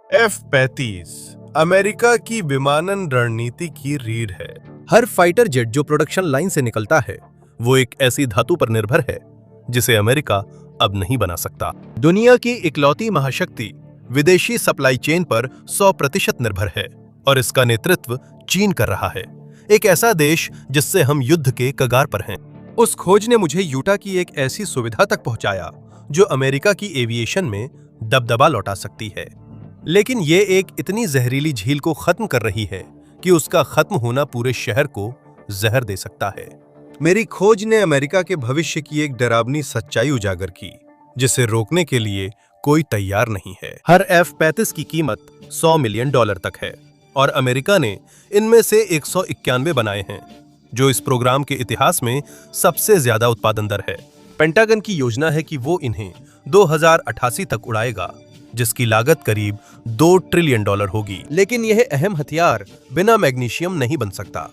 F-35 America की विमानन रणनीति की रीढ़ है। हर फाइटर जेट जो प्रोडक्शन लाइन से निकलता है वो एक ऐसी धातु पर निर्भर है जिसे अमेरिका अब नहीं बना सकता। दुनिया की इकलौती महाशक्ति विदेशी सप्लाई चेन पर 100% निर्भर है और इसका नेतृत्व चीन कर रहा है, एक ऐसा देश जिससे हम युद्ध के कगार पर हैं। उस खोज ने मुझे यूटा की एक ऐसी सुविधा तक पहुंचाया जो अमेरिका की एविएशन में दबदबा लौटा सकती है, लेकिन ये एक इतनी जहरीली झील को खत्म कर रही है कि उसका खत्म होना पूरे शहर को जहर दे सकता है। मेरी खोज ने अमेरिका के भविष्य की एक डरावनी सच्चाई उजागर की जिसे रोकने के लिए कोई तैयार नहीं है। हर F-35 की कीमत $100 मिलियन तक है और अमेरिका ने इनमें से 191 बनाए हैं, जो इस प्रोग्राम के इतिहास में सबसे ज्यादा उत्पादन दर है। पेंटागन की योजना है कि वो इन्हें 2088 तक उड़ाएगा, जिसकी लागत करीब $2 ट्रिलियन होगी। लेकिन यह अहम हथियार बिना मैग्नीशियम नहीं बन सकता।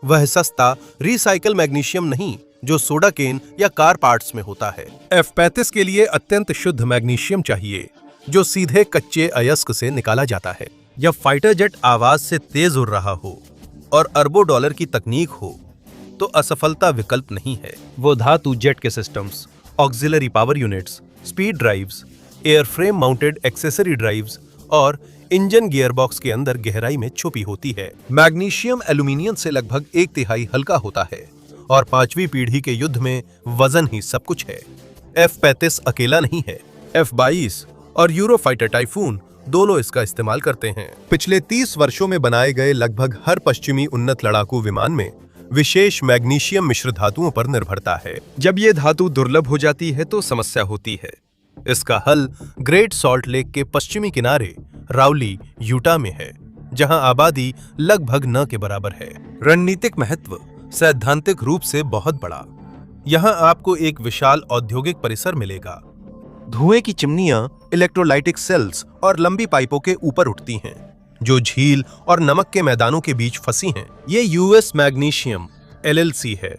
वह सस्ता रिसाइकल मैग्नीशियम नहीं जो सोडा केन या कार पार्ट्स में होता है। F-35 के लिए अत्यंत शुद्ध मैग्नीशियम चाहिए जो सीधे कच्चे अयस्क से निकाला जाता है। जब फाइटर जेट आवाज से तेज उड़ रहा हो और अरबों डॉलर की तकनीक हो तो असफलता विकल्प नहीं है। वो धातु जेट के systems, auxiliary power units, speed drives, airframe mounted accessory drives और इंजन गियरबॉक्स के अंदर गहराई में छुपी होती है। मैग्नीशियम एल्यूमिनियम से लगभग 1/3 हल्का होता है और 5वीं पीढ़ी के युद्ध में वजन ही सब कुछ है। F-35 अकेला नहीं है, F-22 और यूरोफाइटर टाइफून दोनों इसका इस्तेमाल करते हैं। पिछले 30 वर्षों में बनाए गए लगभग हर पश्चिमी उन्नत लड़ाकू विमान में विशेष मैग्नीशियम मिश्र धातुओं पर निर्भरता है। जब ये धातु दुर्लभ हो जाती है तो समस्या होती है। इसका हल ग्रेट सॉल्ट लेक के पश्चिमी किनारे राउली, यूटा में है, जहां आबादी लगभग न के बराबर है। रणनीतिक महत्व सैद्धांतिक रूप से बहुत बड़ा। यहां आपको एक विशाल औद्योगिक परिसर मिलेगा। धुएं की चिमनियां इलेक्ट्रोलाइटिक सेल्स और लंबी पाइपों के ऊपर उठती हैं, जो झील और नमक के मैदानों के बीच फंसी हैं। ये यूएस मैग्नीशियम LLC है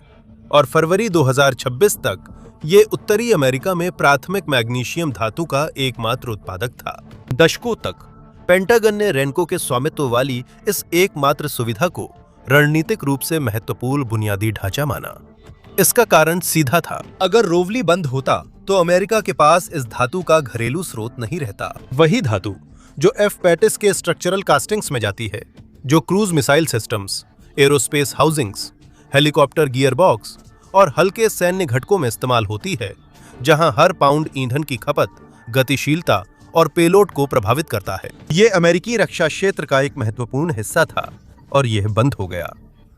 और फरवरी 2026 तक ये उत्तरी अमेरिका में प्राथमिक मैग्नीशियम धातु का एकमात्र उत्पादक था। दशकों तक पेंटागन ने रेनको के स्वामित्व वाली इस एकमात्र सुविधा को रणनीतिक रूप से महत्वपूर्ण बुनियादी ढांचा माना। इसका कारण सीधा था, अगर रोवली बंद होता तो अमेरिका के पास इस धातु का घरेलू स्रोत नहीं रहता। वही धातु जो F-35 के स्ट्रक्चरल कास्टिंग्स में जाती है, जो cruise missile systems, aerospace housings, helicopter gearbox और हल्के सैन्य घटकों में इस्तेमाल होती है, जहां हर पाउंड ईंधन की खपत, गतिशीलता और पेलोड को प्रभावित करता है। ये अमेरिकी रक्षा क्षेत्र का एक महत्वपूर्ण हिस्सा था और यह बंद हो गया।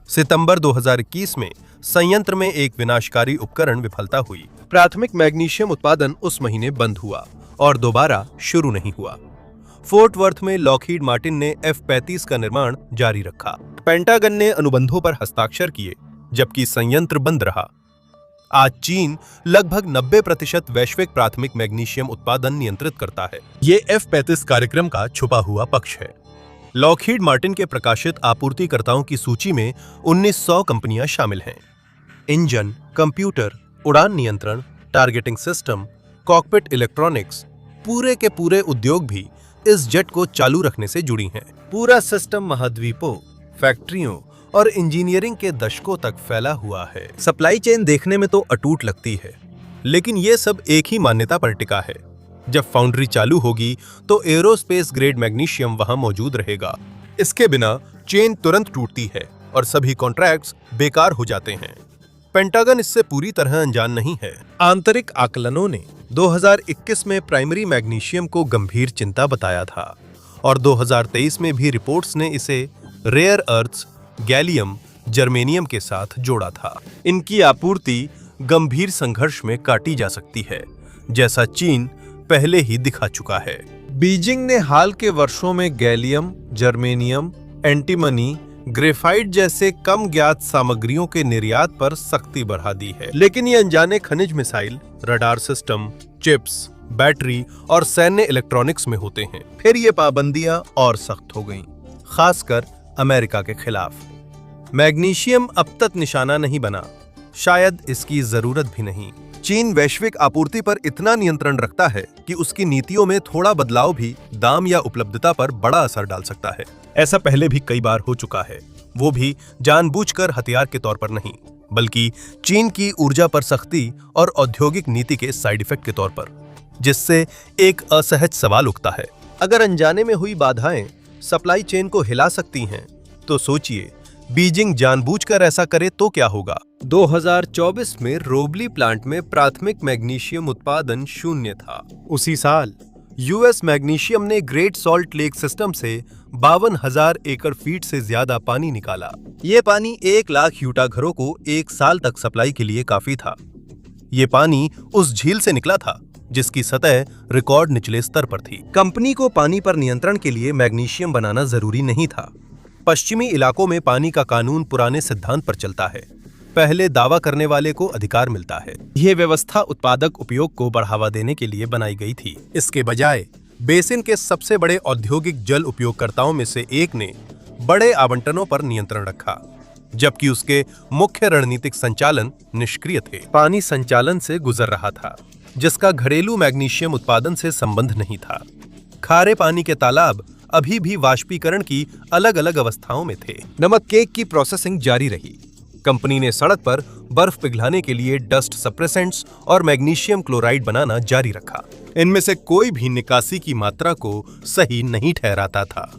सितंबर 2021 में संयंत्र में एक विनाशकारी उपकरण विफलता हुई। प्राथमिक मैग्नीशियम उत्पादन उस महीने बंद हुआ और दोबारा शुरू नहीं हुआ। फोर्ट वर्थ में लॉकहीड मार्टिन ने F-35 का निर्माण जारी रखा। पेंटागन ने अनुबंधों पर हस्ताक्षर किए जबकि संयंत्र बंद रहा। आज चीन लगभग 90% वैश्विक प्राथमिक मैग्नीशियम उत्पादन नियंत्रित करता है। ये F-35 कार्यक्रम का छुपा हुआ पक्ष है। लॉकहीड मार्टिन के प्रकाशित आपूर्तिकर्ताओं की सूची में 1900 कंपनियां शामिल हैं। इंजन, कंप्यूटर, उड़ान नियंत्रण, टारगेटिंग सिस्टम, कॉकपिट इलेक्ट्रॉनिक्स, पूरे के पूरे उद्योग भी इस जेट को चालू रखने से जुड़ी हैं। पूरा सिस्टम महाद्वीपों, फैक्ट्रियों और इंजीनियरिंग के दशकों तक फैला हुआ है। सप्लाई चेन देखने में तो अटूट लगती है, लेकिन ये सब एक ही मान्यता पर टिका है। जब फाउंड्री चालू होगी तो एरोस्पेस ग्रेड मैग्नीशियम वहां मौजूद रहेगा। इसके बिना चेन तुरंत टूटती है और सभी कॉन्ट्रैक्ट्स बेकार हो जाते हैं। पेंटागन इससे पूरी तरह अनजान नहीं है। आंतरिक आकलनों ने 2021 में प्राइमरी मैग्नीशियम को गंभीर चिंता बताया था और 2023 में भी रिपोर्ट्स ने इसे रेयर अर्थ्स, गैलियम, जर्मेनियम के साथ जोड़ा था। इनकी आपूर्ति गंभीर संघर्ष में काटी जा सकती है, जैसा चीन पहले ही दिखा चुका है। बीजिंग ने हाल के वर्षों में गैलियम, जर्मेनियम, एंटीमनी, ग्रेफाइट जैसे कम ज्ञात सामग्रियों के निर्यात पर सख्ती बढ़ा दी है, लेकिन ये अनजाने खनिज missile, radar system, chips, battery और सैन्य इलेक्ट्रॉनिक्स में होते हैं। फिर ये पाबंदियां और सख्त हो गईं, खासकर अमेरिका के खिलाफ। मैग्नीशियम अब तक निशाना नहीं बना, शायद इसकी जरूरत भी नहीं। चीन वैश्विक आपूर्ति पर इतना नियंत्रण रखता है कि उसकी नीतियों में थोड़ा बदलाव भी दाम या उपलब्धता पर बड़ा असर डाल सकता है। ऐसा पहले भी कई बार हो चुका है, वो भी जानबूझकर हथियार के तौर पर नहीं, बल्कि चीन की ऊर्जा पर सख्ती और औद्योगिक नीति के साइड इफेक्ट के तौर पर, जिससे एक असहज सवाल उठता है। अगर अनजाने में हुई बाधाएं सप्लाई चेन को हिला सकती हैं, तो सोचिए बीजिंग जानबूझकर ऐसा करे तो क्या होगा। 2024 में रोबली प्लांट में प्राथमिक मैग्नीशियम उत्पादन शून्य था। उसी साल यूएस मैग्नीशियम ने ग्रेट सॉल्ट लेक सिस्टम से 52,000 एकड़ फीट से ज्यादा पानी निकाला। ये पानी 1 लाख यूटा घरों को 1 साल तक सप्लाई के लिए काफी था। ये पानी उस झील से निकला था जिसकी सतह रिकॉर्ड निचले स्तर पर थी। कंपनी को पानी पर नियंत्रण के लिए मैग्नीशियम बनाना जरूरी नहीं था। पश्चिमी इलाकों में पानी का कानून पुराने सिद्धांत पर चलता है, पहले दावा करने वाले को अधिकार मिलता है। यह व्यवस्था उत्पादक उपयोग को बढ़ावा देने के लिए बनाई गई थी। इसके बजाय बेसिन के सबसे बड़े औद्योगिक जल उपयोगकर्ताओं में से एक ने बड़े आवंटनों पर नियंत्रण रखा, जबकि उसके मुख्य रणनीतिक संचालन निष्क्रिय थे। पानी संचालन से गुजर रहा था जिसका घरेलू मैग्नीशियम उत्पादन से संबंध नहीं था। खारे पानी के तालाब अभी भी वाष्पीकरण की अलग अलग अवस्थाओं में थे। नमक केक की प्रोसेसिंग जारी रही। कंपनी ने सड़क पर बर्फ पिघलाने के लिए डस्ट सप्रेसेंट्स और मैग्नीशियम क्लोराइड बनाना जारी रखा। इनमें से कोई भी निकासी की मात्रा को सही नहीं ठहराता था।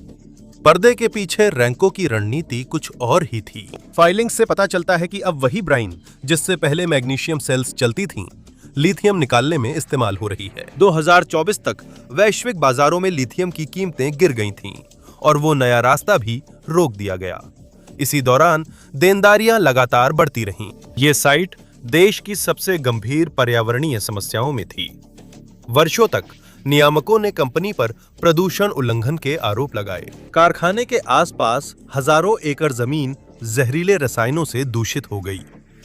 पर्दे के पीछे रैंको की रणनीति कुछ और ही थी। फाइलिंग से पता चलता है कि अब वही ब्राइन जिससे पहले मैग्नीशियम सेल्स चलती थीं, लिथियम निकालने में इस्तेमाल हो रही है। 2024 तक वैश्विक बाजारों में लिथियम की कीमतें गिर गई थीं और वो नया रास्ता भी रोक दिया गया। इसी दौरान देनदारियां लगातार बढ़ती रहीं। ये साइट देश की सबसे गंभीर पर्यावरणीय समस्याओं में थी। वर्षों तक नियामकों ने कंपनी पर प्रदूषण उल्लंघन के आरोप लगाए। कारखाने के आसपास हजारों एकड़ जमीन जहरीले रसायनों से दूषित हो गई,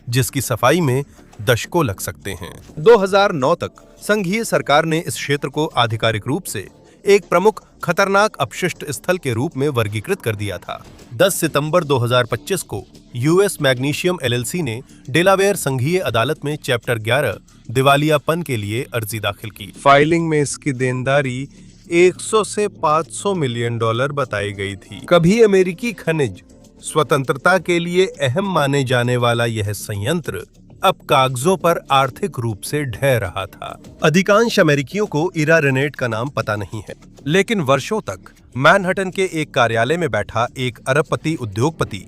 जिसकी सफाई में दशकों लग सकते हैं। 2009 तक संघीय सरकार ने इस क्षेत्र को आधिकारिक रूप से एक प्रमुख खतरनाक अपशिष्ट स्थल के रूप में वर्गीकृत कर दिया था। 10 सितंबर 2025 को यूएस मैग्नीशियम एलएलसी ने डेलावेयर संघीय अदालत में चैप्टर 11 दिवालियापन के लिए अर्जी दाखिल की। फाइलिंग में इसकी देनदारी 100 से 500 मिलियन डॉलर बताई गई थी। कभी अमेरिकी खनिज स्वतंत्रता के लिए अहम माने जाने वाला यह संयंत्र अब कागजों पर आर्थिक रूप से ढह रहा था। अधिकांश अमेरिकियों को इरारेनेट का नाम पता नहीं है, लेकिन वर्षों तक मैनहट्टन के एक कार्यालय में बैठा एक अरबपति उद्योगपति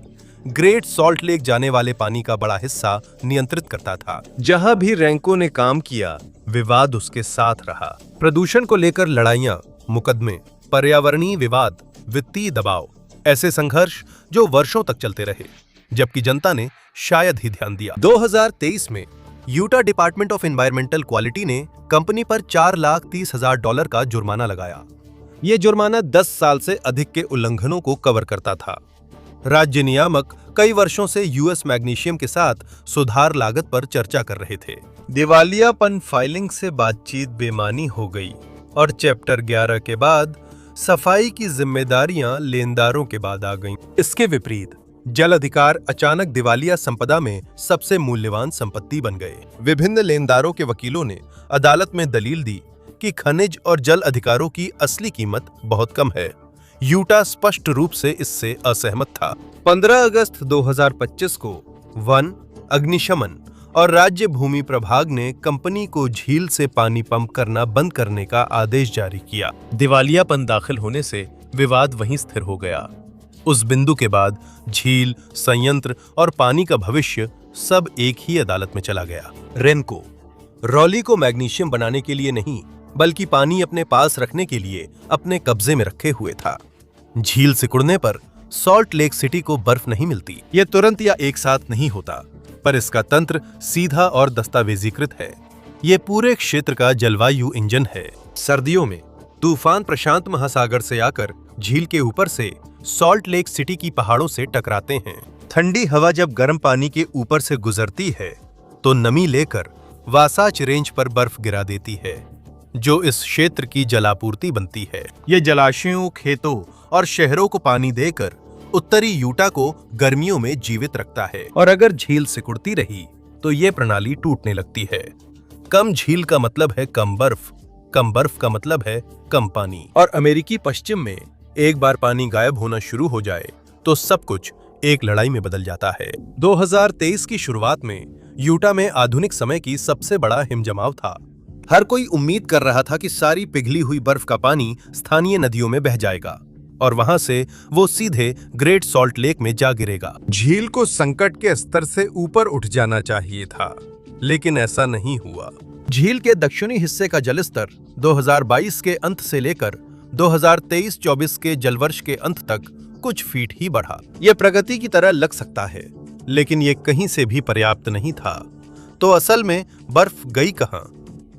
ग्रेट सॉल्ट लेक जाने वाले पानी का बड़ा हिस्सा नियंत्रित करता था। जहां भी रैंको ने काम किया, विवाद उसके साथ रहा। प्रदूषण को लेकर लड़ाइयां, मुकदमे, पर्यावरणीय विवाद, वित्तीय दबाव, ऐसे संघर्ष जो वर्षों तक चलते रहे, जबकि जनता ने शायद ही ध्यान दिया। 2023 में Utah department of environmental quality ने कंपनी पर $4,30,000 का जुर्माना लगाया। यह जुर्माना 10 साल से अधिक के उल्लंघनों को कवर करता था। राज्य नियामक कई वर्षों से यूएस मैग्नीशियम के साथ सुधार लागत पर चर्चा कर रहे थे। दिवालियापन फाइलिंग से बातचीत बेमानी हो गई और चैप्टर 11 के बाद सफाई की जिम्मेदारियां लेनदारों के बाद आ गईं। इसके विपरीत जल अधिकार अचानक दिवालिया संपदा में सबसे मूल्यवान संपत्ति बन गए। विभिन्न लेनदारों के वकीलों ने अदालत में दलील दी कि खनिज और जल अधिकारों की असली कीमत बहुत कम है। यूटा स्पष्ट रूप से इससे असहमत था। 15 अगस्त 2025 को वन, अग्निशमन और राज्य भूमि प्रभाग ने कंपनी को झील से पानी पंप करना बंद करने का आदेश जारी किया। दिवालियापन दाखिल होने से विवाद वहीं स्थिर हो गया। उस बिंदु के बाद झील, संयंत्र और पानी का भविष्य सब एक ही अदालत में चला गया। रेनको रॉली को मैग्नीशियम बनाने के लिए नहीं, बल्कि पानी अपने पास रखने के लिए अपने कब्जे में रखे हुए था। झील सिकुड़ने पर सॉल्ट लेक सिटी को बर्फ नहीं मिलती। यह तुरंत या एक साथ नहीं होता, पर इसका तंत्र सीधा और दस्तावेजीकृत है। यह पूरे क्षेत्र का जलवायु इंजन है। सर्दियों में तूफान प्रशांत महासागर से आकर झील के ऊपर से सॉल्ट लेक सिटी की पहाड़ों से टकराते हैं। ठंडी हवा जब गर्म पानी के ऊपर से गुजरती है तो नमी लेकर वासाच रेंज पर बर्फ गिरा देती है, जो इस क्षेत्र की जलापूर्ति बनती है। ये जलाशयों, खेतों और शहरों को पानी देकर उत्तरी यूटा को गर्मियों में जीवित रखता है। और अगर झील सिकुड़ती रही तो ये प्रणाली टूटने लगती है। कम झील का मतलब है कम बर्फ का मतलब है कम पानी। और अमेरिकी पश्चिम में एक बार पानी गायब होना शुरू हो जाए तो सब कुछ एक लड़ाई में बदल जाता है। 2023 की शुरुआत में यूटा में आधुनिक समय की सबसे बड़ा हिमजमाव था। हर कोई उम्मीद कर रहा था कि सारी पिघली हुई बर्फ का पानी स्थानीय नदियों में बह जाएगा और वहां से वो सीधे ग्रेट सॉल्ट लेक में जा गिरेगा। झील को संकट के स्तर से ऊपर उठ जाना चाहिए था, लेकिन ऐसा नहीं हुआ। झील के दक्षिणी हिस्से का जलस्तर 2022 के अंत से लेकर 2023-24 के जलवर्ष के अंत तक कुछ फीट ही बढ़ा। यह प्रगति की तरह लग सकता है, लेकिन यह कहीं से भी पर्याप्त नहीं था। तो असल में बर्फ गई कहां?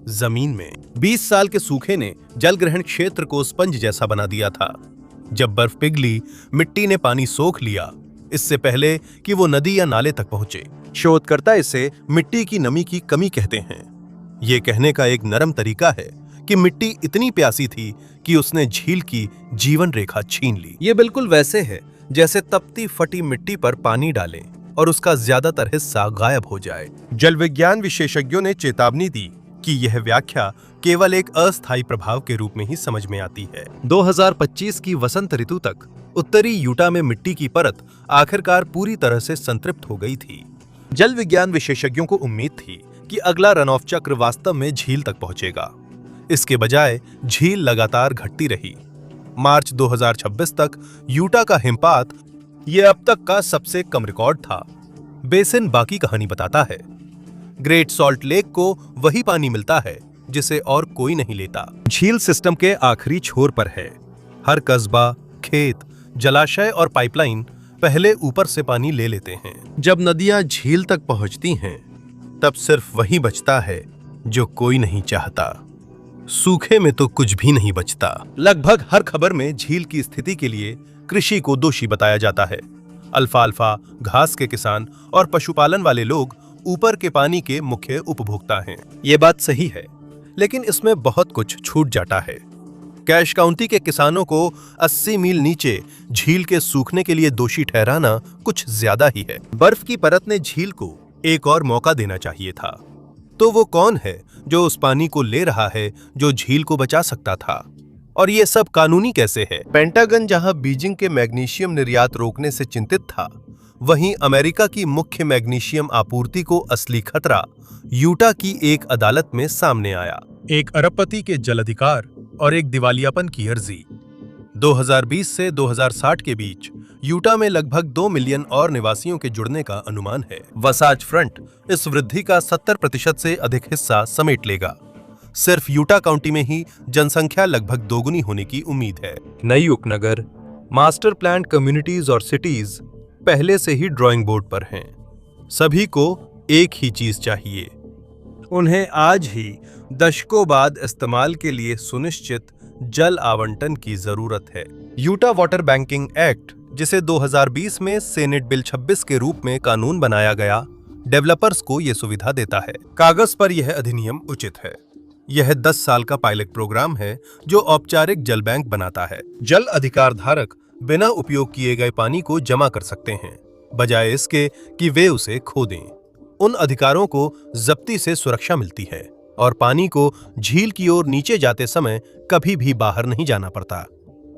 जमीन में। 20 साल के सूखे ने जलग्रहण क्षेत्र को स्पंज जैसा बना दिया था। जब बर्फ पिघली, मिट्टी ने पानी सोख लिया, इससे पहले कि वो नदी या नाले तक पहुंचे। शोधकर्ता इसे मिट्टी की नमी की कमी कहते हैं। ये कहने का एक नरम तरीका है कि मिट्टी इतनी प्यासी थी कि उसने झील की जीवन रेखा छीन ली। ये बिल्कुल वैसे है जैसे तपती फटी मिट्टी पर पानी डालें और उसका ज्यादातर हिस्सा गायब हो जाए। जल विज्ञान विशेषज्ञों ने चेतावनी दी कि यह व्याख्या केवल एक अस्थायी प्रभाव के रूप में ही समझ में आती है। 2025 की वसंत ऋतु तक उत्तरी यूटा में मिट्टी की परत आखिरकार पूरी तरह से संतृप्त हो गई थी। जल विज्ञान विशेषज्ञों को उम्मीद थी कि अगला रन ऑफ चक्र वास्तव में झील तक पहुंचेगा। इसके बजाय झील लगातार घटती रही। मार्च 2026 तक यूटा का हिमपात यह अब तक का सबसे कम रिकॉर्ड था। बेसिन बाकी कहानी बताता है। ग्रेट सॉल्ट लेक को वही पानी मिलता है जिसे और कोई नहीं लेता। झील सिस्टम के आखिरी छोर पर है। हर कस्बा, खेत, जलाशय और पाइपलाइन पहले ऊपर से पानी ले लेते हैं। जब नदियां झील तक पहुंचती हैं, तब सिर्फ वही बचता है जो कोई नहीं चाहता। सूखे में तो कुछ भी नहीं बचता। लगभग हर खबर में झील की स्थिति के लिए कृषि को दोषी बताया जाता है। अल्फाल्फा, घास के किसान और पशुपालन वाले लोग ऊपर के पानी के मुख्य उपभोक्ता हैं। ये बात सही है, लेकिन इसमें बहुत कुछ छूट जाता है। कैश काउंटी के किसानों को 80 मील नीचे झील के सूखने के लिए दोषी ठहराना कुछ ज्यादा ही है। बर्फ की परत ने झील को एक और मौका देना चाहिए था। तो वो कौन है जो उस पानी को ले रहा है जो झील को बचा सकता था? और ये सब कानूनी कैसे है? पेंटागन जहां बीजिंग के मैग्नीशियम निर्यात रोकने से चिंतित था, वहीं अमेरिका की मुख्य मैग्नीशियम आपूर्ति को असली खतरा यूटा की एक अदालत में सामने आया। एक अरबपति के जल अधिकार और एक दिवालियापन की अर्जी। 2020 से 2060 के बीच यूटा में लगभग 2 मिलियन और निवासियों के जुड़ने का अनुमान है। वसाज फ्रंट इस वृद्धि का 70% से अधिक हिस्सा समेट लेगा। सिर्फ यूटा काउंटी में ही जनसंख्या लगभग दोगुनी होने की उम्मीद है। नई उपनगर, मास्टर प्लान कम्युनिटीज और सिटीज पहले से ही ड्राइंग बोर्ड पर हैं। सभी को एक ही चीज चाहिए। उन्हें आज ही दशकों बाद इस्तेमाल के लिए सुनिश्चित जल आवंटन की जरूरत है। यूटा वाटर बैंकिंग एक्ट, जिसे 2020 में सेनेट बिल 26 के रूप में कानून बनाया गया, डेवलपर्स को यह सुविधा देता है। कागज पर यह अधिनियम उचित है। यह 10 साल का पायलट प्रोग्राम है जो औपचारिक जल बैंक बनाता है। जल अधिकार धारक बिना उपयोग किए गए पानी को जमा कर सकते हैं, बजाय इसके कि वे उसे खो दें। उन अधिकारों को जब्ती से सुरक्षा मिलती है और पानी को झील की ओर नीचे जाते समय कभी भी बाहर नहीं जाना पड़ता।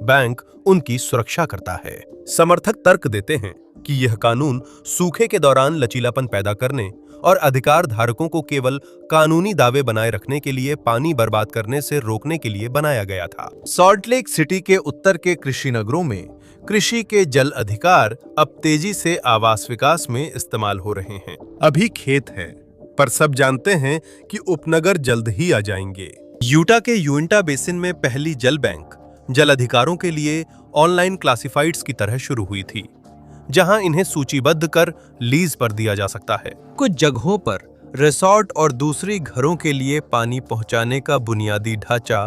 बैंक उनकी सुरक्षा करता है। समर्थक तर्क देते हैं कि यह कानून सूखे के दौरान लचीलापन पैदा करने और अधिकार धारकों को केवल कानूनी दावे बनाए रखने के लिए पानी बर्बाद करने से रोकने के लिए बनाया गया था। सॉल्ट लेक सिटी के उत्तर के कृषि नगरों में कृषि के जल अधिकार अब तेजी से आवास विकास में इस्तेमाल हो रहे हैं। अभी खेत है, पर सब जानते हैं कि उपनगर जल्द ही आ जाएंगे। यूटा के यूइंटा बेसिन में पहली जल बैंक जल अधिकारों के लिए ऑनलाइन क्लासिफाइड्स की तरह शुरू हुई थी, जहां इन्हें सूचीबद्ध कर लीज पर दिया जा सकता है। कुछ जगहों पर रिसोर्ट और दूसरी घरों के लिए पानी पहुंचाने का बुनियादी ढांचा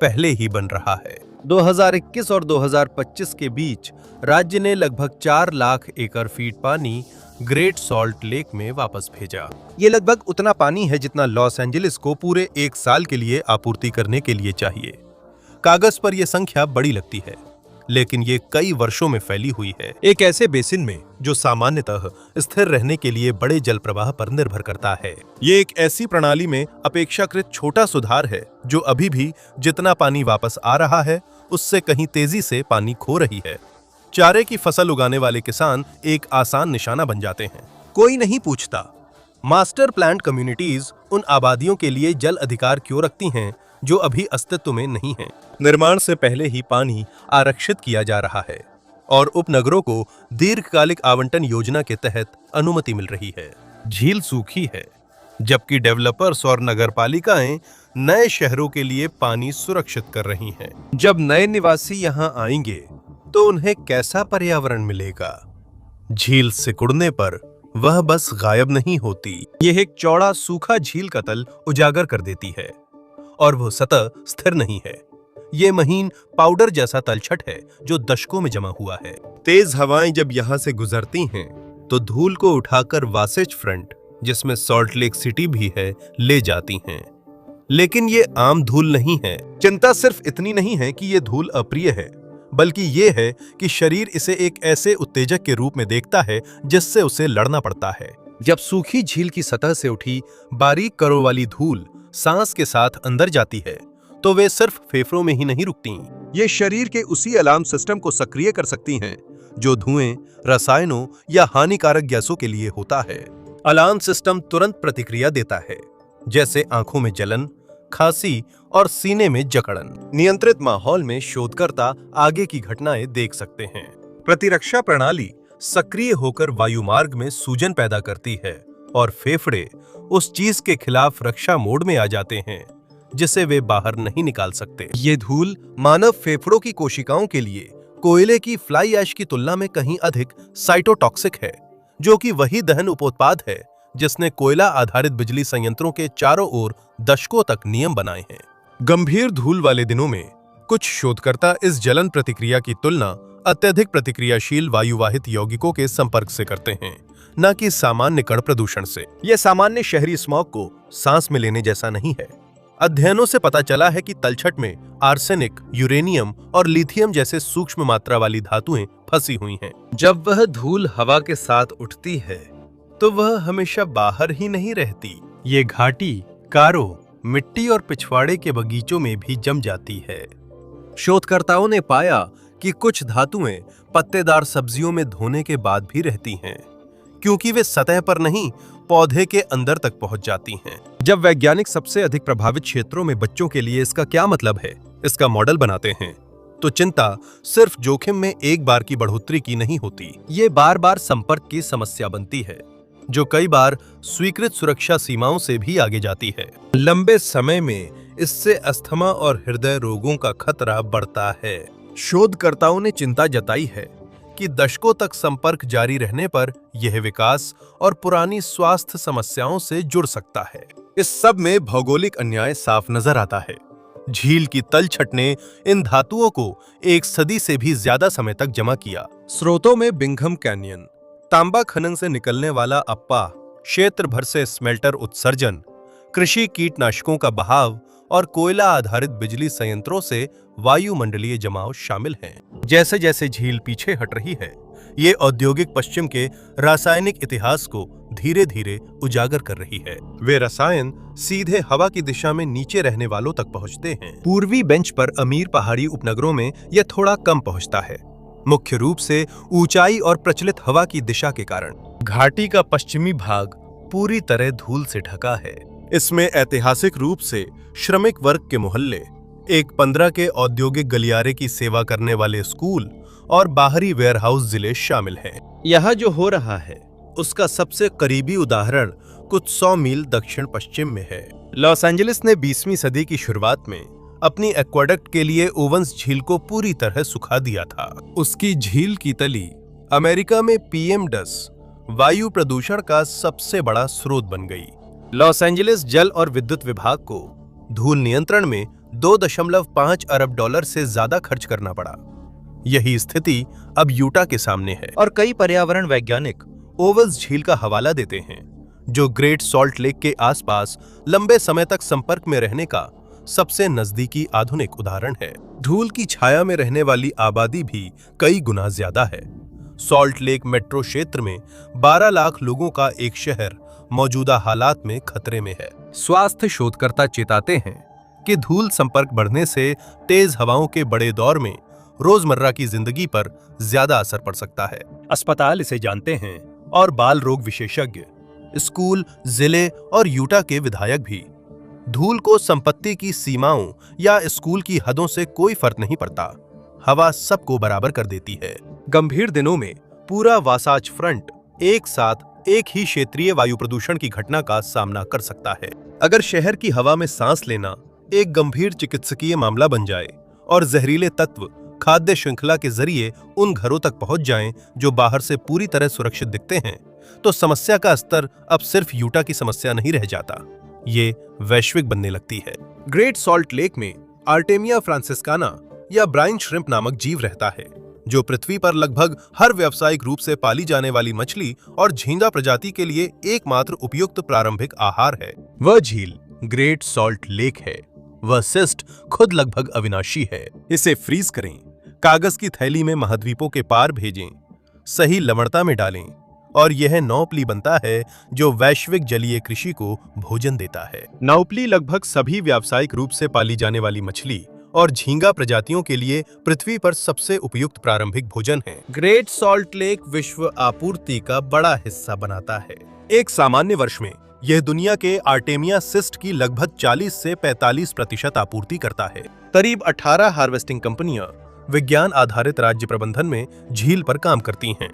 पहले ही बन रहा है। 2021 और 2025 के बीच राज्य ने लगभग 4 लाख एकड़ फीट पानी ग्रेट सॉल्ट लेक में वापस भेजा। ये लगभग उतना पानी है जितना लॉस एंजलिस को पूरे 1 साल के लिए आपूर्ति करने के लिए चाहिए। कागज पर यह संख्या बड़ी लगती है, लेकिन ये कई वर्षों में फैली हुई है, एक ऐसे बेसिन में जो सामान्यतः स्थिर रहने के लिए बड़े जल प्रवाह पर निर्भर करता है। ये एक ऐसी प्रणाली में अपेक्षाकृत छोटा सुधार है जो अभी भी जितना पानी वापस आ रहा है उससे कहीं तेजी से पानी खो रही है। चारे की फसल उगाने वाले किसान एक आसान निशाना बन जाते हैं। कोई नहीं पूछता मास्टर प्लान्ड कम्युनिटीज उन आबादियों के लिए जल अधिकार क्यों रखती हैं जो अभी अस्तित्व में नहीं हैं। निर्माण से पहले ही पानी आरक्षित किया जा रहा है और उपनगरों को दीर्घकालिक आवंटन योजना के तहत अनुमति मिल रही है। झील सूखी है जबकि डेवलपर्स और नगरपालिकाएं नए शहरों के लिए पानी सुरक्षित कर रही हैं। जब नए निवासी यहां आएंगे तो उन्हें कैसा पर्यावरण मिलेगा? झील सिकुड़ने पर वह बस गायब नहीं होती, यह एक चौड़ा सूखा झील का तल उजागर कर देती है और वो सतह स्थिर नहीं है। ये महीन पाउडर जैसा तलछट है जो दशकों में जमा हुआ है। तेज हवाएं जब यहां से गुजरती हैं तो धूल को उठाकर वासेज फ्रंट, जिसमें सॉल्ट लेक सिटी भी है, ले जाती हैं। लेकिन ये आम धूल नहीं है। चिंता सिर्फ इतनी नहीं है कि ये धूल अप्रिय है, बल्कि ये है कि शरीर इसे एक ऐसे उत्तेजक के रूप में देखता है जिससे उसे लड़ना पड़ता है। जब सूखी झील की सतह से उठी बारीक कणों वाली धूल सांस के साथ अंदर जाती है तो वे सिर्फ फेफड़ों में ही नहीं रुकती, ये शरीर के उसी अलार्म सिस्टम को सक्रिय कर सकती हैं जो धुएं, रसायनों या हानिकारक गैसों के लिए होता है। अलार्म सिस्टम तुरंत प्रतिक्रिया देता है, जैसे आंखों में जलन, खांसी और सीने में जकड़न। नियंत्रित माहौल में शोधकर्ता आगे की घटनाएं देख सकते हैं। प्रतिरक्षा प्रणाली सक्रिय होकर वायुमार्ग में सूजन पैदा करती है और फेफड़े उस चीज के खिलाफ रक्षा मोड में आ जाते हैं जिसे वे बाहर नहीं निकाल सकते। ये धूल मानव फेफड़ों की कोशिकाओं के लिए कोयले की फ्लाई ऐश की तुलना में कहीं अधिक साइटोटॉक्सिक है, जो कि वही दहन उपोत्पाद है जिसने कोयला आधारित बिजली संयंत्रों के चारों ओर दशकों तक नियम बनाए हैं। गंभीर धूल वाले दिनों में कुछ शोधकर्ता इस जलन प्रतिक्रिया की तुलना अत्यधिक प्रतिक्रियाशील वायुवाहित यौगिकों के संपर्क से करते हैं, न कि सामान्य कण प्रदूषण से। यह सामान्य शहरी स्मॉग को सांस में लेने जैसा नहीं है। अध्ययनों से पता चला है कि तलछट में आर्सेनिक, यूरेनियम और लिथियम जैसे सूक्ष्म मात्रा वाली धातुएं फंसी हुई हैं। जब वह धूल हवा के साथ उठती है तो वह हमेशा बाहर ही नहीं रहती, ये घाटी, कारों, मिट्टी और पिछवाड़े के बगीचों में भी जम जाती है। शोधकर्ताओं ने पाया कि कुछ धातुएं पत्तेदार सब्जियों में धोने के बाद भी रहती हैं, क्योंकि वे सतह पर नहीं, पौधे के अंदर तक पहुंच जाती हैं। जब वैज्ञानिक सबसे अधिक प्रभावित क्षेत्रों में बच्चों के लिए इसका क्या मतलब है, इसका मॉडल बनाते हैं, तो चिंता सिर्फ जोखिम में एक बार की बढ़ोतरी की नहीं होती, ये बार बार संपर्क की समस्या बनती है, जो कई बार स्वीकृत सुरक्षा सीमाओं से भी आगे जाती है। लंबे समय में इससे अस्थमा और हृदय रोगों का खतरा बढ़ता है। शोधकर्ताओं ने चिंता जताई है कि दशकों तक संपर्क जारी रहने पर यह विकास और पुरानी स्वास्थ्य समस्याओं से जुड़ सकता है। इस सब में भौगोलिक अन्याय साफ नजर आता है। झील की तलछट ने इन धातुओं को एक सदी से भी ज्यादा समय तक जमा किया। स्रोतों में बिंघम कैनियन, तांबा खनन से निकलने वाला अप्पा, क्षेत्र भर से स्मेल्टर उत्सर्जन, कृषि कीटनाशकों का बहाव और कोयला आधारित बिजली संयंत्रों से वायुमंडलीय जमाव शामिल हैं। जैसे जैसे झील पीछे हट रही है, ये औद्योगिक पश्चिम के रासायनिक इतिहास को धीरे धीरे उजागर कर रही है। वे रसायन सीधे हवा की दिशा में नीचे रहने वालों तक पहुंचते हैं। पूर्वी बेंच पर अमीर पहाड़ी उपनगरों में यह थोड़ा कम पहुंचता है, मुख्य रूप से ऊंचाई और प्रचलित हवा की दिशा के कारण। घाटी का पश्चिमी भाग पूरी तरह धूल से ढका है। इसमें ऐतिहासिक रूप से श्रमिक वर्ग के मोहल्ले, एक 15 के औद्योगिक गलियारे की सेवा करने वाले स्कूल और बाहरी वेयरहाउस जिले शामिल हैं। यहाँ जो हो रहा है उसका सबसे करीबी उदाहरण कुछ 100 मील दक्षिण पश्चिम में है। लॉस एंजलिस ने 20वीं सदी की शुरुआत में अपनी एक्वाडक्ट के लिए ओवंस झील को पूरी तरह सुखा दिया था। उसकी झील की तली अमेरिका में PM10 वायु प्रदूषण का सबसे बड़ा स्रोत बन गई। लॉस एंजलिस जल और विद्युत विभाग को धूल नियंत्रण में $2.5 अरब से ज्यादा खर्च करना पड़ा। यही स्थिति अब यूटा के सामने है और कई पर्यावरण वैज्ञानिक ओवंस झील का हवाला देते हैं, जो ग्रेट सॉल्ट लेक के आसपास लंबे समय तक संपर्क में रहने का सबसे नजदीकी आधुनिक उदाहरण है। धूल की छाया में रहने वाली आबादी भी कई गुना ज्यादा है। सॉल्ट लेक मेट्रो क्षेत्र में 12 लाख लोगों का एक शहर मौजूदा हालात में खतरे में है। स्वास्थ्य शोधकर्ता चेताते हैं कि धूल संपर्क बढ़ने से तेज हवाओं के बड़े दौर में रोजमर्रा की जिंदगी पर ज्यादा असर पड़ सकता है। अस्पताल इसे जानते हैं और बाल रोग विशेषज्ञ, स्कूल, जिले और यूटा के विधायक भी। धूल को संपत्ति की सीमाओं या स्कूल की हदों से कोई फर्क नहीं पड़ता, हवा सबको बराबर कर देती है। गंभीर दिनों में पूरा वासाच फ्रंट एक साथ एक ही क्षेत्रीय वायु प्रदूषण की घटना का सामना कर सकता है। अगर शहर की हवा में सांस लेना एक गंभीर चिकित्सकीय मामला बन जाए और जहरीले तत्व खाद्य श्रृंखला के जरिए उन घरों तक पहुंच जाएं जो बाहर से पूरी तरह सुरक्षित दिखते हैं, तो समस्या का स्तर अब सिर्फ यूटा की समस्या नहीं रह जाता, ये वैश्विक बनने लगती है। ग्रेट सॉल्ट लेक में आर्टेमिया फ्रांसिस्काना या ब्राइन श्रिम्प नामक जीव रहता है, जो पृथ्वी पर लगभग हर व्यावसायिक रूप से पाली जाने वाली मछली और झींगा प्रजाति के लिए एकमात्र उपयुक्त प्रारंभिक आहार है। वह झील ग्रेट सॉल्ट लेक है। वह सिस्ट खुद लगभग अविनाशी है। इसे फ्रीज करें, कागज की थैली में महाद्वीपों के पार भेजें, सही लवणता में डालें और यह नौपली बनता है जो वैश्विक जलीय कृषि को भोजन देता है। नौपली लगभग सभी व्यावसायिक रूप से पाली जाने वाली मछली और झींगा प्रजातियों के लिए पृथ्वी पर सबसे उपयुक्त प्रारंभिक भोजन है। ग्रेट सॉल्ट लेक विश्व आपूर्ति का बड़ा हिस्सा बनाता है। एक सामान्य वर्ष में यह दुनिया के आर्टेमिया सिस्ट की लगभग 40 से 45% आपूर्ति करता है। करीब 18 हार्वेस्टिंग कंपनियां विज्ञान आधारित राज्य प्रबंधन में झील पर काम करती हैं।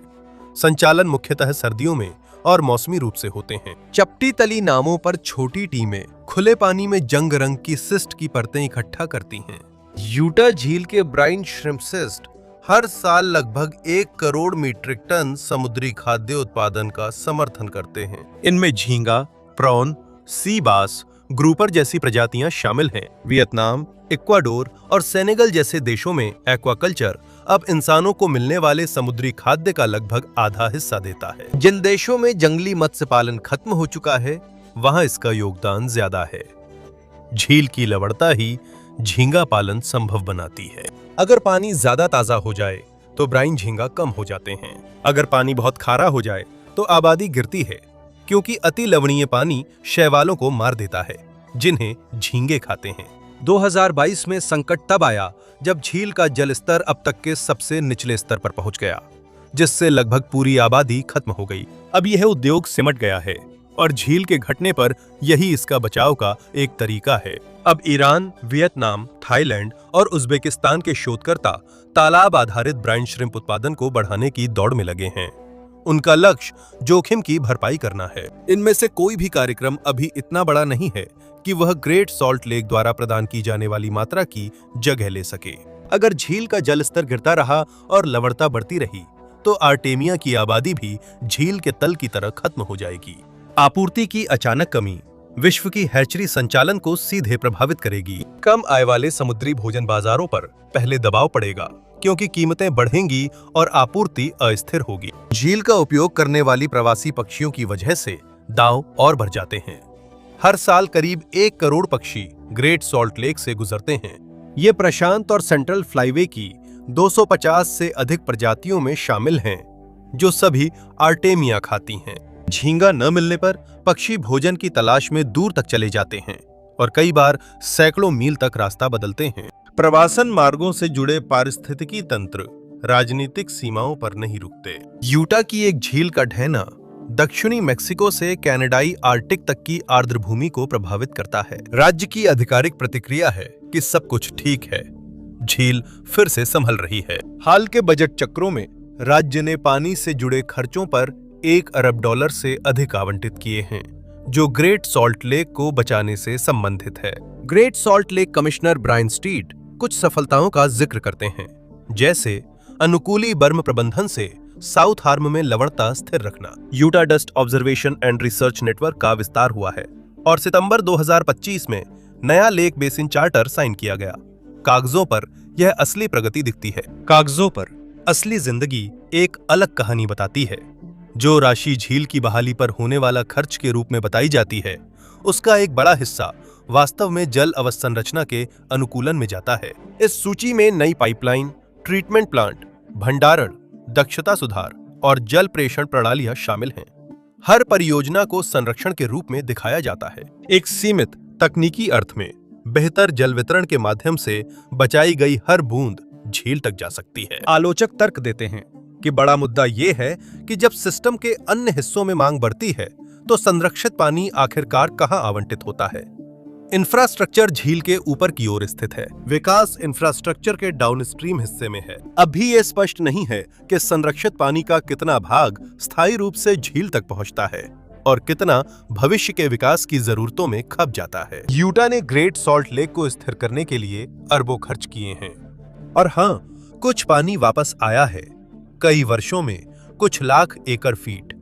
संचालन मुख्यतः सर्दियों में और मौसमी रूप से होते हैं। चपटी तली नामों पर छोटी टीमें खुले पानी में जंग रंग की सिस्ट की परतें इकट्ठा करती हैं। यूटा झील के ब्राइन श्रिम्प सिस्ट हर साल लगभग 1 करोड़ मीट्रिक टन समुद्री खाद्य उत्पादन का समर्थन करते हैं। इनमें झींगा, प्रॉन, सी बास, ग्रुपर जैसी प्रजातियां शामिल हैं। वियतनाम, इक्वाडोर और सेनेगल जैसे देशों में एक्वाकल्चर अब इंसानों को मिलने वाले समुद्री खाद्य का लगभग आधा हिस्सा देता है। जिन देशों में जंगली मत्स्य पालन खत्म हो चुका है, वहां इसका योगदान ज्यादा है। झील की लवणता ही झींगा पालन संभव बनाती है। अगर पानी ज्यादा ताजा हो जाए तो ब्राइन झींगा कम हो जाते हैं। अगर पानी बहुत खारा हो जाए तो आबादी गिरती है, क्योंकि अति लवणीय पानी शैवालों को मार देता है, जिन्हें झींगे खाते हैं। 2022 में संकट तब आया जब झील का जल स्तर अब तक के सबसे निचले स्तर पर पहुंच गया, जिससे लगभग पूरी आबादी खत्म हो गई। अब यह उद्योग सिमट गया है और झील के घटने पर यही इसका बचाव का एक तरीका है। अब ईरान, वियतनाम, थाईलैंड और उज्बेकिस्तान के शोधकर्ता तालाब आधारित ब्राइन श्रिम्प उत्पादन को बढ़ाने की दौड़ में लगे हैं। उनका लक्ष्य जोखिम की भरपाई करना है। इनमें से कोई भी कार्यक्रम अभी इतना बड़ा नहीं है कि वह ग्रेट सॉल्ट लेक द्वारा प्रदान की जाने वाली मात्रा की जगह ले सके। अगर झील का जल स्तर गिरता रहा और लवणता बढ़ती रही तो आर्टेमिया की आबादी भी झील के तल की तरह खत्म हो जाएगी। आपूर्ति की अचानक कमी विश्व की हैचरी संचालन को सीधे प्रभावित करेगी। कम आय वाले समुद्री भोजन बाजारों पर पहले दबाव पड़ेगा, क्योंकि कीमतें बढ़ेंगी और आपूर्ति अस्थिर होगी। झील का उपयोग करने वाली प्रवासी पक्षियों की वजह से दांव और बढ़ जाते हैं। हर साल करीब 1 करोड़ पक्षी ग्रेट सॉल्ट लेक से गुजरते हैं। ये प्रशांत और सेंट्रल फ्लाईवे की 250 से अधिक प्रजातियों में शामिल हैं, जो सभी आर्टेमिया खाती हैं। झींगा न मिलने पर पक्षी भोजन की तलाश में दूर तक चले जाते हैं और कई बार सैकड़ों मील तक रास्ता बदलते हैं। प्रवासन मार्गों से जुड़े पारिस्थितिकी तंत्र राजनीतिक सीमाओं पर नहीं रुकते। यूटा की एक झील का ढहना दक्षिणी मेक्सिको से कनाडाई आर्कटिक तक की आर्द्र भूमि को प्रभावित करता है। राज्य की आधिकारिक प्रतिक्रिया है कि सब कुछ ठीक है, झील फिर से संभल रही है। हाल के बजट चक्रों में राज्य ने पानी से जुड़े खर्चों पर $1 अरब से अधिक आवंटित किए हैं, जो ग्रेट सॉल्ट लेक को बचाने से संबंधित है। Great Salt Lake commissioner Brian Street कुछ सफलताओं का जिक्र करते हैं, जैसे अनुकूली बर्म प्रबंधन से साउथ हार्म में लवणता स्थिर रखना। Utah dust observation and research network का विस्तार हुआ है और सितंबर 2025 में नया लेक बेसिन चार्टर साइन किया गया। कागजों पर यह असली प्रगति दिखती है। कागजों पर असली जिंदगी एक अलग कहानी बताती है। जो राशि झील की बहाली पर होने वाला खर्च के रूप में बताई जाती है, उसका एक बड़ा हिस्सा वास्तव में जल अवसंरचना के अनुकूलन में जाता है। इस सूची में नई पाइपलाइन, ट्रीटमेंट प्लांट, भंडारण, दक्षता सुधार और जल प्रेषण प्रणालियां शामिल हैं। हर परियोजना को संरक्षण के रूप में दिखाया जाता है। एक सीमित तकनीकी अर्थ में बेहतर जल वितरण के माध्यम से बचाई गई हर बूंद झील तक जा सकती है। आलोचक तर्क देते हैं कि बड़ा मुद्दा यह है कि जब सिस्टम के अन्य हिस्सों में मांग बढ़ती है तो संरक्षित पानी आखिरकार कहां आवंटित होता है। इंफ्रास्ट्रक्चर झील के ऊपर की ओर स्थित है, विकास इंफ्रास्ट्रक्चर के डाउनस्ट्रीम हिस्से में है। अभी यह स्पष्ट नहीं है कि संरक्षित पानी का कितना भाग स्थायी रूप से झील तक पहुंचता है और कितना भविष्य के विकास की जरूरतों में खप जाता है। यूटा ने ग्रेट सॉल्ट लेक को स्थिर करने के लिए अरबों खर्च किए हैं और हां, कुछ पानी वापस आया है, कई वर्षों में कुछ लाख एकड़ फीट,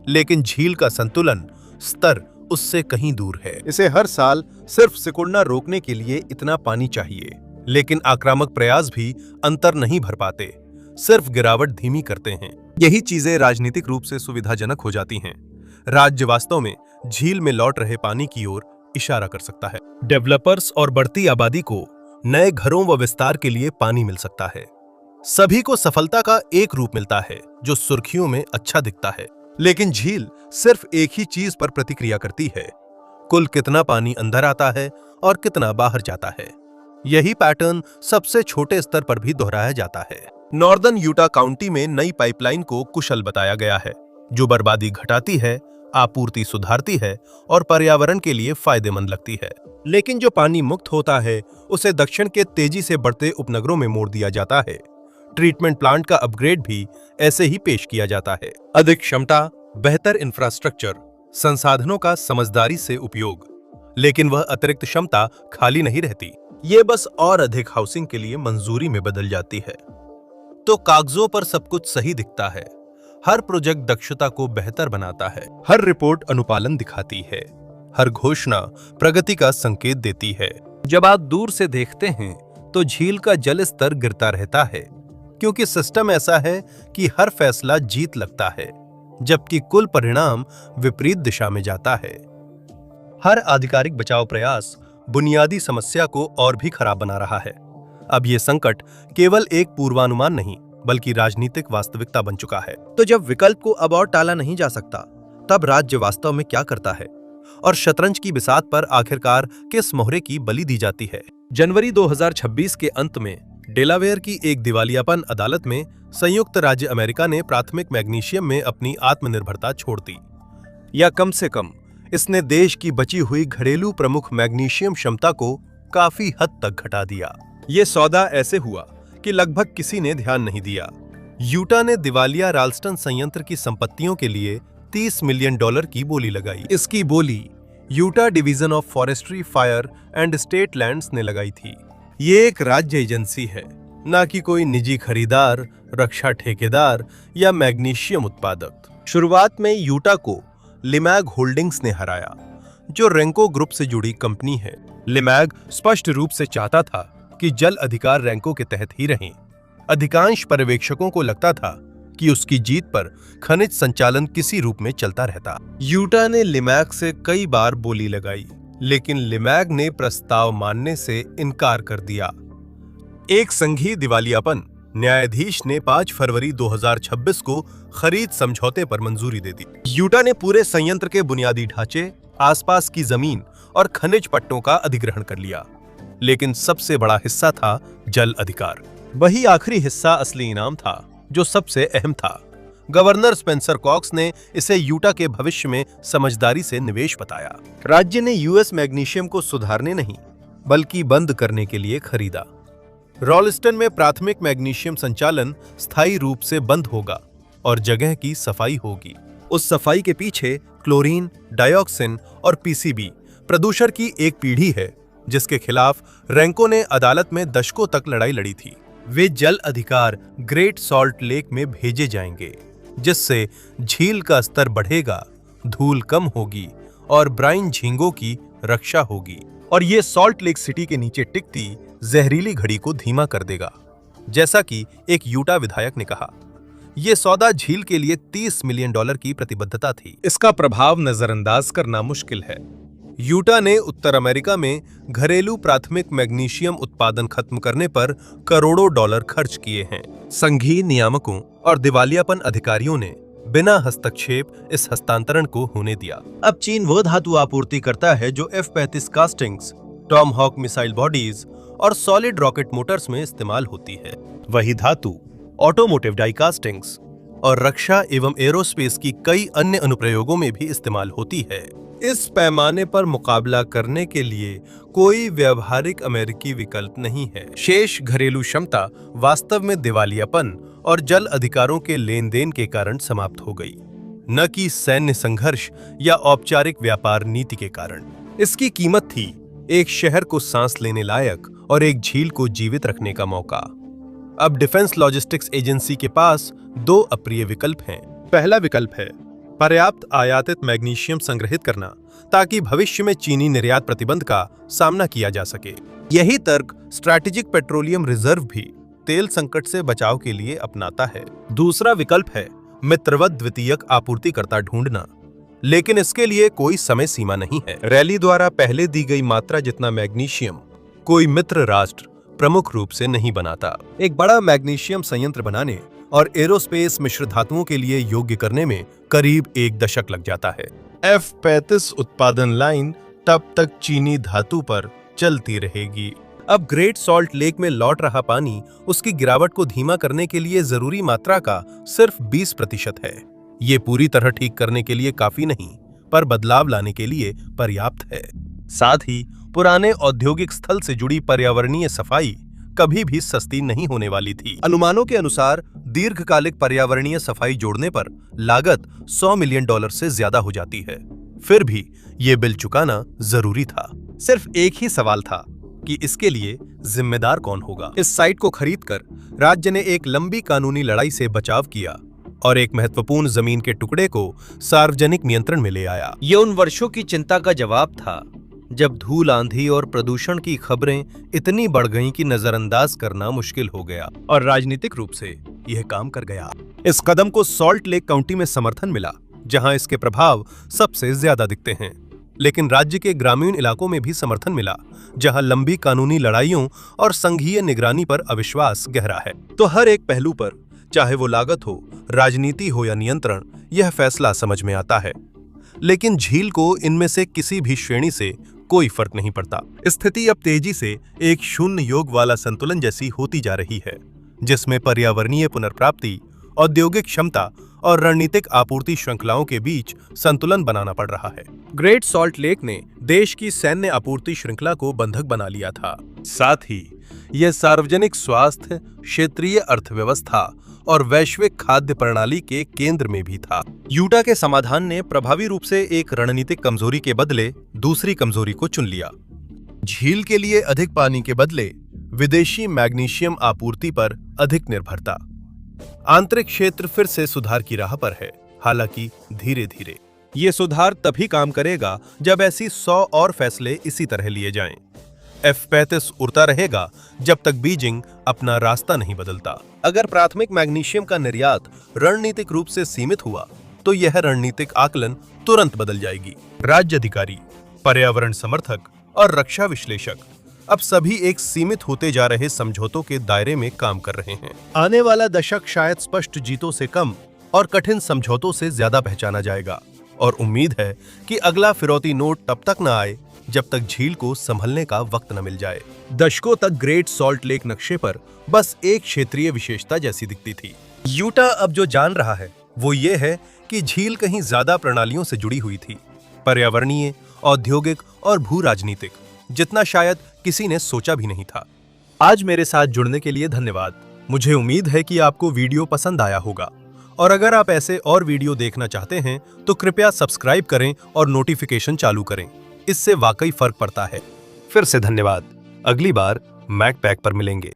लेकिन झील का संतुलन स्तर उससे कहीं दूर है। इसे हर साल सिर्फ सिकुड़ना रोकने के लिए इतना पानी चाहिए, लेकिन आक्रामक प्रयास भी अंतर नहीं भर पाते, सिर्फ गिरावट धीमी करते हैं। यही चीजें राजनीतिक रूप से सुविधाजनक हो जाती हैं। राज्य वास्तव में झील में लौट रहे पानी की ओर इशारा कर सकता है। डेवलपर्स और बढ़ती आबादी को नए घरों व विस्तार के लिए पानी मिल सकता है। सभी को सफलता का एक रूप मिलता है जो सुर्खियों में अच्छा दिखता है, लेकिन झील सिर्फ एक ही चीज पर प्रतिक्रिया करती है, कुल कितना पानी अंदर आता है और कितना बाहर जाता है। यही पैटर्न सबसे छोटे स्तर पर भी दोहराया जाता है। नॉर्दर्न यूटा काउंटी में नई पाइपलाइन को कुशल बताया गया है, जो बर्बादी घटाती है, आपूर्ति सुधारती है और पर्यावरण के लिए फायदेमंद लगती है। लेकिन जो पानी मुक्त होता है उसे दक्षिण के तेजी से बढ़ते उपनगरों में मोड़ दिया जाता है। ट्रीटमेंट प्लांट का अपग्रेड भी ऐसे ही पेश किया जाता है। अधिक क्षमता, बेहतर इंफ्रास्ट्रक्चर, संसाधनों का समझदारी से उपयोग, लेकिन वह अतिरिक्त क्षमता खाली नहीं रहती, ये बस और अधिक हाउसिंग के लिए मंजूरी में बदल जाती है। तो कागजों पर सब कुछ सही दिखता है, हर प्रोजेक्ट दक्षता को बेहतर बनाता है, हर रिपोर्ट अनुपालन दिखाती है, हर घोषणा प्रगति का संकेत देती है। जब आप दूर से देखते हैं तो झील का जल स्तर गिरता रहता है, क्योंकि सिस्टम ऐसा है कि हर फैसला जीत लगता है, जबकि कुल परिणाम विपरीत दिशा में जाता है। हर आधिकारिक बचाव प्रयास बुनियादी समस्या को और भी खराब बना रहा है। अब ये संकट केवल एक पूर्वानुमान नहीं, बल्कि राजनीतिक वास्तविकता बन चुका है। तो जब विकल्प को अब और टाला नहीं जा सकता, तब राज्य वास्तव में क्या करता है और शतरंज की बिसात पर आखिरकार किस मोहरे की बलि दी जाती है। जनवरी 2026 के अंत में डेलावेयर की एक दिवालियापन अदालत में संयुक्त राज्य अमेरिका ने प्राथमिक मैग्नीशियम में अपनी आत्मनिर्भरता छोड़ दी, या कम से कम इसने देश की बची हुई घरेलू प्रमुख मैग्नीशियम क्षमता को काफी हद तक घटा दिया। ये सौदा ऐसे हुआ कि लगभग किसी ने ध्यान नहीं दिया। यूटा ने दिवालिया राल्स्टन संयंत्र की संपत्तियों के लिए $30 मिलियन की बोली लगाई। इसकी बोली Utah division of forestry, fire and state lands ने लगाई थी। ये एक राज्य एजेंसी है, ना कि कोई निजी खरीदार, रक्षा ठेकेदार या मैग्नीशियम उत्पादक। शुरुआत में यूटा को लिमैग होल्डिंग्स ने हराया, जो रैंको ग्रुप से जुड़ी कंपनी है। लिमैग स्पष्ट रूप से चाहता था कि जल अधिकार रैंको के तहत ही रहें। अधिकांश पर्यवेक्षकों को लगता था कि उसकी जीत पर खनिज संचालन किसी रूप में चलता रहता। यूटा ने लिमैग से कई बार बोली लगाई, लेकिन लिमैग ने प्रस्ताव मानने से इनकार कर दिया। एक संघीय दिवालियापन न्यायाधीश ने 5 फरवरी 2026 को खरीद समझौते पर मंजूरी दे दी। यूटा ने पूरे संयंत्र के बुनियादी ढांचे, आसपास की जमीन और खनिज पट्टों का अधिग्रहण कर लिया, लेकिन सबसे बड़ा हिस्सा था जल अधिकार। वही आखिरी हिस्सा असली इनाम था, जो सबसे अहम था। गवर्नर स्पेंसर कॉक्स ने इसे यूटा के भविष्य में समझदारी से निवेश बताया। राज्य ने यूएस मैग्नीशियम को सुधारने नहीं, बल्कि बंद करने के लिए खरीदा। रॉलिस्टन में प्राथमिक मैग्नीशियम संचालन स्थायी रूप से बंद होगा और जगह की सफाई होगी। उस सफाई के पीछे क्लोरीन, डाइऑक्सिन और पीसीबी प्रदूषण की एक पीढ़ी है, जिसके खिलाफ रैंको ने अदालत में दशकों तक लड़ाई लड़ी थी। वे जल अधिकार ग्रेट सॉल्ट लेक में भेजे जाएंगे, जिससे झील का स्तर बढ़ेगा, धूल कम होगी और ब्राइन झींगों की रक्षा होगी, और ये सॉल्ट लेक सिटी के नीचे टिकती जहरीली घड़ी को धीमा कर देगा। जैसा कि एक यूटा विधायक ने कहा, यह सौदा झील के लिए $30 मिलियन की प्रतिबद्धता थी। इसका प्रभाव नजरअंदाज करना मुश्किल है। यूटा ने उत्तर अमेरिका में घरेलू प्राथमिक मैग्नीशियम उत्पादन खत्म करने पर करोड़ों डॉलर खर्च किए हैं। संघीय नियामकों और दिवालियापन अधिकारियों ने बिना हस्तक्षेप इस हस्तांतरण को होने दिया। अब चीन वो धातु आपूर्ति करता है जो F-35 castings, Tomahawk missile bodies और सॉलिड रॉकेट मोटर्स में इस्तेमाल होती है। वही धातु ऑटोमोटिव डाई कास्टिंग्स और रक्षा एवं एरोस्पेस की कई अन्य अनुप्रयोगों में भी इस्तेमाल होती है। इस पैमाने पर मुकाबला करने के लिए कोई व्यावहारिक अमेरिकी विकल्प नहीं है। शेष घरेलू क्षमता वास्तव में दिवालियापन और जल अधिकारों के लेन देन के कारण समाप्त हो गई, न कि सैन्य संघर्ष या औपचारिक व्यापार नीति के कारण। इसकी कीमत थी एक शहर को सांस लेने लायक और एक झील को जीवित रखने का मौका। अब डिफेंस लॉजिस्टिक्स एजेंसी के पास दो अप्रिय विकल्प हैं। पहला विकल्प है पर्याप्त आयातित मैग्नीशियम संग्रहित करना ताकि भविष्य में चीनी निर्यात प्रतिबंध का सामना किया जा सके। यही तर्क स्ट्रैटेजिक पेट्रोलियम रिजर्व भी तेल संकट से बचाव के लिए अपनाता है। दूसरा विकल्प है मित्रवत द्वितीयक आपूर्तिकर्ता ढूंढना, लेकिन इसके लिए कोई समय सीमा नहीं है। रैली द्वारा पहले दी गई मात्रा जितना मैग्नीशियम कोई मित्र राष्ट्र प्रमुख रूप से नहीं बनाता। एक बड़ा मैग्नीशियम संयंत्र बनाने और एरोस्पेस मिश्र धातुओं के लिए योग्य करने में करीब 1 दशक लग जाता है। F-35 उत्पादन लाइन तब तक चीनी धातु पर चलती रहेगी। अब ग्रेट सॉल्ट लेक में लौट रहा पानी उसकी गिरावट को धीमा करने के लिए जरूरी मात्रा का सिर्फ 20% है। ये पूरी तरह ठीक करने के लिए काफी नहीं, पर बदलाव लाने के लिए पर्याप्त है। साथ ही पुराने औद्योगिक स्थल से जुड़ी पर्यावरणीय सफाई कभी भी सस्ती नहीं होने वाली थी। अनुमानों के अनुसार दीर्घकालिक पर्यावरणीय सफाई जोड़ने पर लागत $100 मिलियन से ज्यादा हो जाती है। फिर भी ये बिल चुकाना जरूरी था। सिर्फ एक ही सवाल था कि इसके लिए जिम्मेदार कौन होगा। इस साइट को खरीदकर राज्य ने एक लंबी कानूनी लड़ाई से बचाव किया और एक महत्वपूर्ण जमीन के टुकड़े को सार्वजनिक नियंत्रण में ले आया। ये उन वर्षों की चिंता का जवाब था जब धूल, आंधी और प्रदूषण की खबरें इतनी बढ़ गईं कि नजरअंदाज करना मुश्किल हो गया, और राजनीतिक रूप से यह काम कर गया। इस कदम को सॉल्ट लेक काउंटी में समर्थन मिला, जहां इसके प्रभाव सबसे ज्यादा दिखते हैं, लेकिन राज्य के ग्रामीण इलाकों में भी समर्थन मिला, जहां लंबी कानूनी लड़ाइयों और संघीय निगरानी पर अविश्वास गहरा है। तो हर एक पहलू पर, चाहे वो लागत हो, राजनीति हो या नियंत्रण, यह फैसला समझ में आता है। लेकिन झील को इनमें से किसी भी श्रेणी से कोई फर्क नहीं पड़ता। स्थिति अब तेजी से एक शून्य योग वाला संतुलन जैसी होती जा रही है, जिसमें पर्यावरणीय पुनर्प्राप्ति, औद्योगिक क्षमता और रणनीतिक आपूर्ति श्रृंखलाओं के बीच संतुलन बनाना पड़ रहा है। ग्रेट सॉल्ट लेक ने देश की सैन्य आपूर्ति श्रृंखला को बंधक बना लिया था। साथ ही यह सार्वजनिक स्वास्थ्य, क्षेत्रीय अर्थव्यवस्था और वैश्विक खाद्य प्रणाली के केंद्र में भी था। यूटा के समाधान ने प्रभावी रूप से एक रणनीतिक कमजोरी के बदले दूसरी कमजोरी को चुन लिया। झील के लिए अधिक पानी के बदले विदेशी मैग्नीशियम आपूर्ति पर अधिक निर्भरता। आंतरिक क्षेत्र फिर से सुधार की राह पर है, हालांकि धीरे धीरे। ये सुधार तभी काम करेगा जब ऐसी 100 और फैसले इसी तरह लिए जाएं। F-35 उड़ता रहेगा जब तक बीजिंग अपना रास्ता नहीं बदलता। अगर प्राथमिक मैग्नीशियम का निर्यात रणनीतिक रूप से सीमित हुआ, तो यह रणनीतिक आकलन तुरंत बदल जाएगी। राज्य अधिकारी, पर्यावरण समर्थक और रक्षा विश्लेषक अब सभी एक सीमित होते जा रहे समझौतों के दायरे में काम कर रहे हैं। आने वाला दशक शायद स्पष्ट जीतों से कम और कठिन समझौतों से ज्यादा पहचाना जाएगा, और उम्मीद है कि अगला फिरौती नोट तब तक न आए जब तक झील को संभलने का वक्त न मिल जाए। दशकों तक ग्रेट सॉल्ट लेक नक्शे पर बस एक क्षेत्रीय विशेषता जैसी दिखती थी। यूटा अब जो जान रहा है वो ये है कि झील कहीं ज्यादा प्रणालियों से जुड़ी हुई थी, पर्यावरणीय, औद्योगिक और भू राजनीतिक, जितना शायद किसी ने सोचा भी नहीं था। आज मेरे साथ जुड़ने के लिए धन्यवाद। मुझे उम्मीद है कि आपको वीडियो पसंद आया होगा, और अगर आप ऐसे और वीडियो देखना चाहते हैं तो कृपया सब्सक्राइब करें और नोटिफिकेशन चालू करें। इससे वाकई फर्क पड़ता है। फिर से धन्यवाद। अगली बार मैक पैक पर मिलेंगे।